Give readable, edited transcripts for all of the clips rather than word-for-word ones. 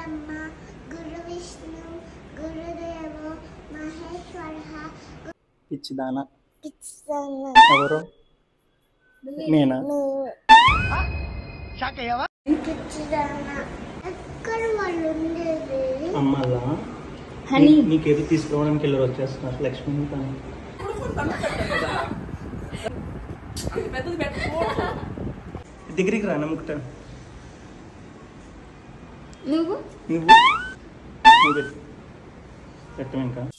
బ్రహ్మ గురు విష్ణు గురుదేవో మహేశ్వరః. పిచ్చిదానా పిచ్చిదానా ఎవరు? నేనా? పిచ్చిదానా ఎక్కడ వాళ్ళు ఉండేది? అమ్మలా నీకేదో తీసుకోవడానికి వెళ్ళి వచ్చేస్తున్నారు లక్ష్మి తను. దగ్గరికి రా నమ్ముకుతాను.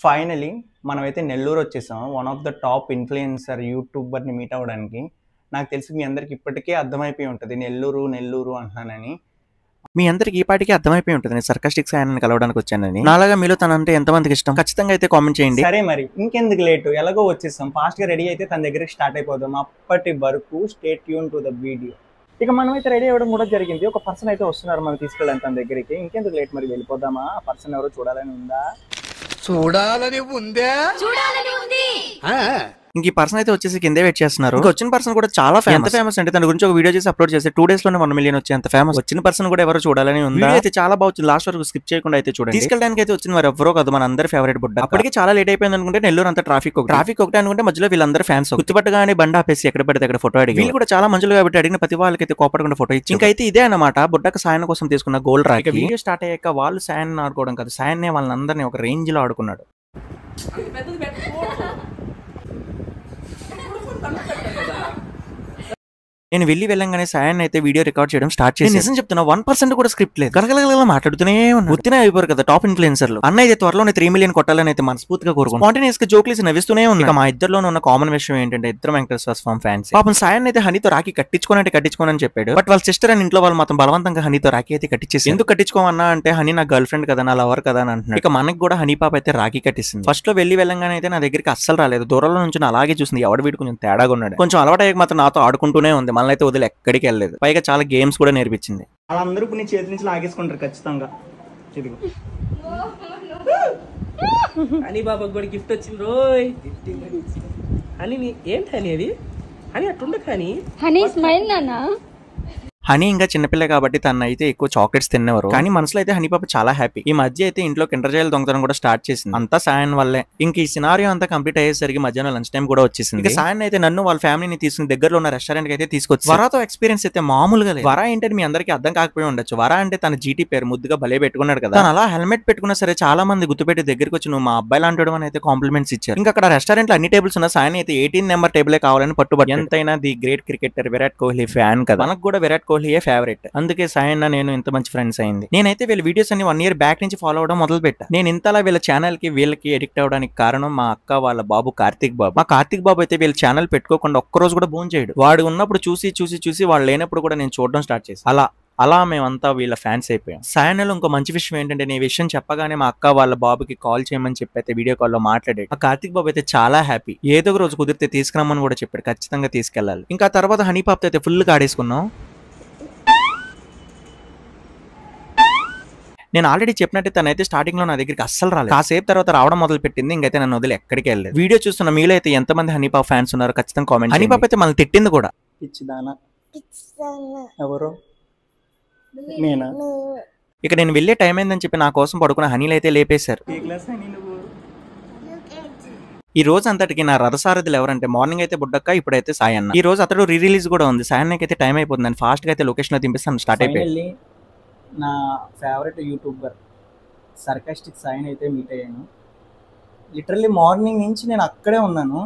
ఫైనలీ మనమైతే నెల్లూరు వచ్చేసాం. One of the top influencer యూట్యూబర్ని మీట్ అవ్వడానికి. నాకు తెలిసి మీ అందరికి ఇప్పటికే అర్థమైపోయి ఉంటుంది నెల్లూరు నెల్లూరు అంటున్నానని. మీ అందరికి ఈ పాటికి అర్థమైపోయి ఉంటుంది నేను సర్కాస్టిక్ సాయన్ని కలవడానికి వచ్చానని. నాలాగా మీలో తనంటే ఎంతమందికి ఇష్టం ఖచ్చితంగా అయితే కామెంట్ చేయండి. సరే మరి ఇంకెందుకు లేటు, ఎలాగో వచ్చేసాం. ఫాస్ట్ గా రెడీ అయితే తన దగ్గరికి స్టార్ట్ అయిపోదాం. అప్పటి వరకు stay tune to the video. ఇక మనం అయితే రెడీ అవ్వడం కూడా జరిగింది. ఒక పర్సన్ అయితే వస్తున్నారు మనం తీసుకెళ్ళాలి తన దగ్గరికి. ఇంకెందుకు లేట్, మరి వెళ్ళిపోదామా? ఆ పర్సన్ ఎవరో చూడాలని ఉందా? చూడాలని ఉందే. ఇంక ఈ పర్సన్ అయితే వచ్చేసి కిందే వెయిట్ చేస్తున్నారు. ఇంకా వచ్చిన పర్సన్ కూడా చాలా ఫేమస్ అంటే తన గురించి ఒక వీడియో చేసి అప్లోడ్ చేసి 2 days లోనే 1 million వచ్చేంత ఫేమస్. వచ్చిన పర్సన్ కూడా ఎవరో చూడాలని ఉంది. అయితే చాలా బాగుంది. లాస్ట్ వరకు స్కిప్ చేయకుండా అయితే చూడండి. తీసుకెళ్ళడానికి అయితే వచ్చిన వారు ఎవరో కాదు, మన అందరి ఫేవరెట్ బుడ్డ. అప్పటికి చాలా లేట్ అయిపోయింది అనుకుంటే నెల్లూరు అంతా ట్రాఫిక్ ఒకటే అనుకుంటే మధ్యలో వీళ్ళందరూ ఫ్యాన్స్ గుర్తుపట్టగానే బండి ఆపేసి ఎక్కడ పడితే అక్కడ ఫోటో అడిగి వీళ్ళు కూడా చాలా మంచులు కాబట్టి అడిగిన ప్రతి వాళ్ళకి అయితే కోపడకుండా ఫోటో ఇచ్చి ఇంకైతే ఇదే అన్నమాట బుడ్డక సాయన్ కోసం తీసుకున్న గోల్ రాక. వీడియో స్టార్ట్ అయ్యాక వాళ్ళు సాయన్ ఆడుకోవడం కాదు, సాయన్నే వాళ్ళందరినీ ఒక రేంజ్ లో ఆడుకున్నాడు. నేను వెళ్ళంగానే సాయన్ అయితే వీడియో రికార్డ్ చేయడం స్టార్ట్ చేసి నిజం చెప్తున్నా 1% కూడా స్క్రిప్ట్ లేదు. గలగలగల మాట్లాడుతూనే ఉన్నా. గుర్తునే అయిపోరు కదా టాప్ ఇన్ఫ్లుయెన్సర్లు. అన్న అయితే త్వరలోనే 3 million కొట్టాలని అయితే మనస్ఫూర్తిగా కోరుకుంటున్నాను. స్పాంటేనియస్ గా జోక్లేసి నవ్విస్తూనే ఉన్నా. మా ఇద్దరిలోనే ఉన్న కామన్ విషయం ఏంటంటే ఇద్దరు వెంకటేశ్వర స్వామి ఫ్యాన్స్. పాపం సాయన్ అయితే హనీతో రాఖీ కట్టించుకోనని చెప్పాడు. బట్ వాళ్ళ సిస్టర్ అని ఇంట్లో వాళ్ళు మాత్రం బలవంతంగా హనీతో రాఖీ అయితే కట్టించేసి. ఎందుకు కట్టించుకోమన్నా అంటే హనీ నా గర్ల్ ఫ్రెండ్ కదా, నా లవర్ కదా అని అంటున్నాడు. ఇక మనకి కూడా హనీ పాప అయితే రాఖీ కట్టిస్తుంది. ఫస్ట్ లో వెళ్ళంగానే అయితే నా దగ్గరికి అస్సలు రాలేదు. దూరంలో నుంచి అలాగే చూసింది. ఎవడ వీడు కొంచెం తేడాగా ఉన్నాడు. కొంచెం అలవాటు అయ్యాక మాత్రం నాతో ఆడుకుంటూనే ఉంది. మళ్ళీ అయితే వదిలి ఎక్కడికి వెళ్ళలేదు. పైగా చాలా గేమ్స్ కూడా నేర్పించింది. వాళ్ళందరూ నీ చేతి నుంచి లాగేసుకుంటారు ఖచ్చితంగా. అని బాబాకి కూడా గిఫ్ట్ వచ్చింది రోయ్. అని ఏంటి అని అది అని అట్టుండ కానీ హనీ స్మైల్ నానా. హనీ ఇంకా చిన్నపిల్ల కాబట్టి తన అయితే ఎక్కువ చాక్లెట్స్ తినేవారు. కానీ మనసులో అయితే హనీ పాప చాలా హ్యాపీ. ఈ మధ్య అయితే ఇంట్లో కిండర్ జాయ్ దొంగతనం కూడా స్టార్ట్ చేసింది. అంతా సాయన్ వల్లే. ఇంక ఈ సినారియో అంతా కంప్లీట్ అయ్యేసరికి మధ్యాహ్నం లంచ్ టైం కూడా వచ్చేసింది. ఇక సాయన్ అయితే నన్ను వాళ్ళ ఫ్యామిలీని తీసుకుని దగ్గరలో ఉన్న రెస్టారెంట్ కి అయితే తీసుకొచ్చి వరాతో ఎక్స్పీరియన్స్ అయితే మామూలుగా లేదు. వరా ఏంటని మీ అందరికీ అర్థం కాకపోయి ఉండొచ్చు. వరా అంటే తన జీటీ పేరు ముద్దుగా భలే పెట్టుకున్నాడు కదా. తను అలా హెల్మెట్ పెట్టుకున్నా సరే చాలా మంది గుర్తుపెట్టి దగ్గరికి వచ్చి నువ్వు మా అబ్బాయి లాంటి అని అయితే కాంప్లిమెంట్స్ ఇచ్చారు. ఇంకా అక్కడ రెస్టారెంట్ లో అన్ని టేబుల్స్ ఉన్న సాయన్ అయితే 18 నెంబర్ టేబులే కావాలని పట్టుబడి. ఎంతైనా the great cricketer Virat Kohli fan కదా. మనకు కూడా విరాట్ కోహ్లీయే ఫేవరెట్. అందుకే సాయన్న నేను ఇంత మంచి ఫ్రెండ్స్ అయింది. నేనైతే వీళ్ళ వీడియోస్ అన్ని 1 year బ్యాక్ నుంచి ఫాలో అవడం మొదలు పెట్టా. నేను ఇంతలా వీళ్ళ ఛానల్ కి వీళ్ళకి ఎడిక్ట్ అవడానికి కారణం మా అక్క వాళ్ళ బాబు కార్తిక్ బాబు. మా కార్తిక్ బాబు అయితే వీళ్ళ ఛానల్ పెట్టుకోకుండా ఒక్కరోజు కూడా భోజనం చేయడు. వాడు ఉన్నప్పుడు చూసి వాళ్ళు లేనప్పుడు కూడా నేను చూడడం స్టార్ట్ చేసి అలా మేమంతా వీళ్ళ ఫ్యాన్స్ అయిపోయాం. సాయనలో ఇంకో మంచి విషయం ఏంటంటే నేను ఈ విషయం చెప్పగానే మా అక్క వాళ్ళ బాబుకి కాల్ చేయమని చెప్పి అయితే వీడియో కాల్లో మాట్లాడాడు. ఆ కార్తిక్ బాబు అయితే చాలా హ్యాపీ. ఏదో ఒక రోజు కుదిరితే తీసుకురమ్మని కూడా చెప్పాడు. ఖచ్చితంగా తీసుకెళ్ళాలి. ఇంకా తర్వాత హనీ పాపతో అయితే ఫుల్ గా ఆడేసుకున్నాం. నేను ఆల్రెడీ చెప్పినట్టు తనైతే స్టార్టింగ్ లో నా దగ్గరికి అస్సలు రాలేదు. కాసేపు తర్వాత రావడం మొదలు పెట్టింది. ఇంకైతే నన్ను వదిలి ఎక్కడికి వెళ్ళలేదు. వీడియో చూస్తున్న మీలో అయితే ఎంతమంది హనీపాప ఫ్యాన్స్ ఉన్నారు ఖచ్చితంగా కామెంట్. హనీపాప అయితే మనల్ని తిట్టింది కూడా. పిచ్చిదానా ఎవరు? నేనా? ఇక నేను వెళ్ళే టైం అయిందని చెప్పి నా కోసం పడుకున్న హనీలు అయితే లేపేశారు. ఈ రోజు అంతటికి నా రథసారథులు ఎవరంటే మార్నింగ్ అయితే బుడ్డక్క, ఇప్పుడైతే సాయన్న. ఈ రోజు అతడు రిలీజ్ కూడా ఉంది. సాయన్నకి అయితే టైం అయిపోతుంది. ఫాస్ట్ గా అయితే లొకేషన్ లో దింపిస్తాను. స్టార్ట్ అయిపోయింది. నా ఫేవరెట్ యూట్యూబర్ సర్కాస్టిక్ సాయన్ అయితే మీట్ అయ్యాను. లిటరల్లీ మార్నింగ్ నుంచి నేను అక్కడే ఉన్నాను.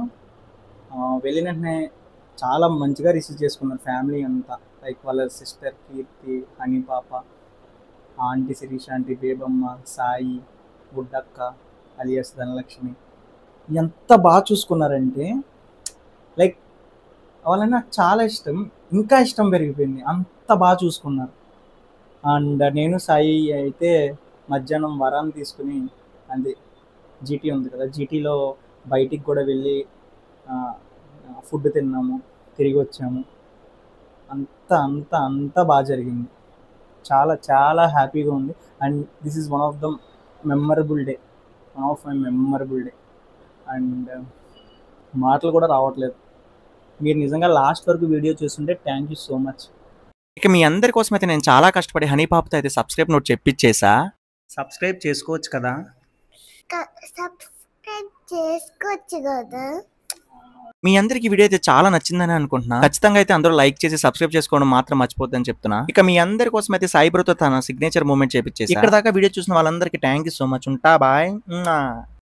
వెళ్ళిన వెంటనే చాలా మంచిగా రిసీవ్ చేసుకున్నారు ఫ్యామిలీ అంతా. లైక్ వాళ్ళ సిస్టర్ కీర్తి, హనీ పాప, aunty Sirisha, aunty Bebamma, Sai, Buddakka alias Dhanalakshmi ఎంత బాగా చూసుకున్నారంటే లైక్ వాళ్ళని నాకు చాలా ఇష్టం. ఇంకా ఇష్టం పెరిగిపోయింది. అంత బాగా చూసుకున్నారు. అండ్ నేను సాయి అయితే మధ్యాహ్నం వరాన్ని తీసుకుని అది జీటీ ఉంది కదా, జీటీలో బయటికి కూడా వెళ్ళి ఫుడ్ తిన్నాము, తిరిగి వచ్చాము. అంత బాగా జరిగింది. చాలా చాలా హ్యాపీగా ఉంది. And this is one of my memorable day. And మాటలు కూడా రావట్లేదు. మీరు నిజంగా లాస్ట్ వరకు వీడియో చూస్తుంటే థ్యాంక్ యూ సో మచ్. ఇక మీ అందరి కోసం అయితే నేను చాలా కష్టపడి హనీ పాపతో అయితే సబ్స్క్రైబ్ నోట్ చెప్పించేసా. సబ్స్క్రైబ్ చేసుకోవచ్చు కదా. సబ్స్క్రైబ్ చేసుకోవచ్చు కదా. మీ అందరికి వీడియో అయితే చాలా నచ్చిందని అనుకుంటున్నా. ఖచ్చితంగా అయితే అందరూ లైక్ చేసి సబ్స్క్రైబ్ చేసుకోవడం మాత్రం మర్చిపోద్దని చెప్తున్నా. ఇక మీ అందరి కోసం అయితే సాయి బ్రోతో తన సిగ్నేచర్ మూమెంట్ చేపించేసి ఇక్కడ దాకా వీడియో చూసిన వాళ్ళందరికీ థ్యాంక్ యూ సో మచ్. ఉంటా బాయ్.